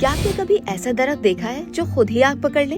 क्या आपने कभी ऐसा दरख्त देखा है जो खुद ही आग पकड़ ले?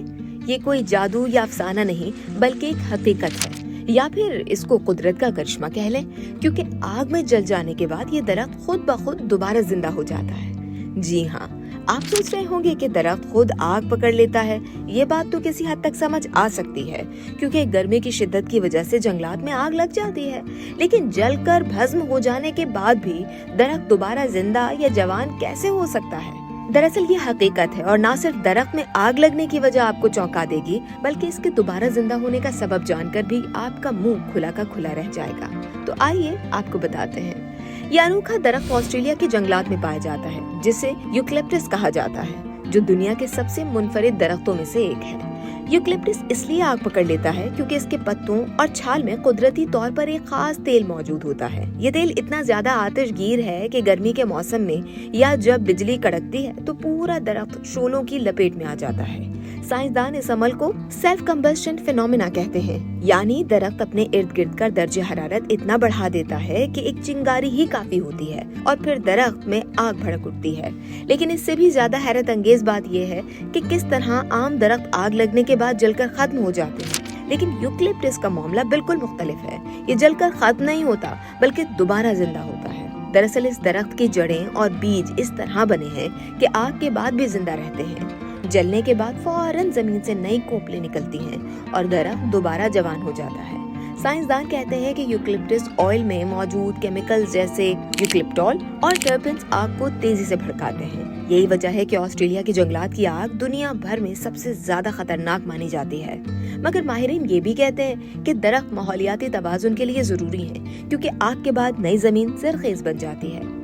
ये कोई जादू या अफसाना नहीं, बल्कि एक हकीकत है, या फिर इसको कुदरत का करिश्मा कह लें, क्योंकि आग में जल जाने के बाद ये दरख्त खुद ब खुद दोबारा जिंदा हो जाता है। जी हाँ, आप सोच रहे होंगे कि दरख्त खुद आग पकड़ लेता है। ये बात तो किसी हद तक समझ आ सकती है, क्योंकि गर्मी की शिद्दत की वजह से जंगलात में आग लग जाती है, लेकिन जलकर भस्म हो जाने के बाद भी दरख्त दोबारा जिंदा या जवान कैसे हो सकता है? दरअसल ये हकीकत है, और ना सिर्फ दरख्त में आग लगने की वजह आपको चौंका देगी, बल्कि इसके दोबारा जिंदा होने का सबब जानकर भी आपका मुंह खुला का खुला रह जाएगा। तो आइए आपको बताते हैं। ये अनोखा दरख्त ऑस्ट्रेलिया के जंगलात में पाया जाता है, जिसे यूकलिप्टस कहा जाता है, जो दुनिया के सबसे मुनफरिद दरख्तों में से एक है। यूकलिप्टस इसलिए आग पकड़ लेता है क्योंकि इसके पत्तों और छाल में कुदरती तौर पर एक खास तेल मौजूद होता है। ये तेल इतना ज्यादा आतिशगीर है कि गर्मी के मौसम में या जब बिजली कड़कती है तो पूरा दरख्त शोलों की लपेट में आ जाता है। साइंसदान इस अमल को सेल्फ कंबस्शन फिनोमेना कहते हैं, यानी दरख्त अपने इर्द गिर्द का दर्जे हरारत इतना बढ़ा देता है कि एक चिंगारी ही काफी होती है और फिर दरख्त में आग भड़क उठती है। लेकिन इससे भी ज्यादा हैरत अंगेज बात यह है कि किस तरह आम दरख्त आग लगने के बाद जलकर खत्म हो जाते हैं, लेकिन यूकलिप्टस का मामला बिल्कुल मुख्तलिफ है। ये जलकर खत्म नहीं होता, बल्कि दोबारा जिंदा होता है। दरअसल इस दरख्त की जड़ें और बीज इस तरह बने हैं कि आग के बाद भी जिंदा रहते हैं। जलने के बाद फौरन जमीन से नई कोपलें निकलती हैं और दरख्त दोबारा जवान हो जाता है। साइंसदान कहते हैं कि यूकलिप्टस ऑयल में मौजूद केमिकल्स जैसे यूकलिप्टॉल और टर्पेन्स आग को तेजी से भड़काते हैं। यही वजह है कि ऑस्ट्रेलिया की जंगलात की आग दुनिया भर में सबसे ज्यादा खतरनाक मानी जाती है। मगर माहिरीन ये भी कहते हैं कि दरख्त माहौलियाती तवाज़ुन के लिए जरूरी है, क्योंकि आग के बाद नई जमीन ज़रख़ेज़ बन जाती है।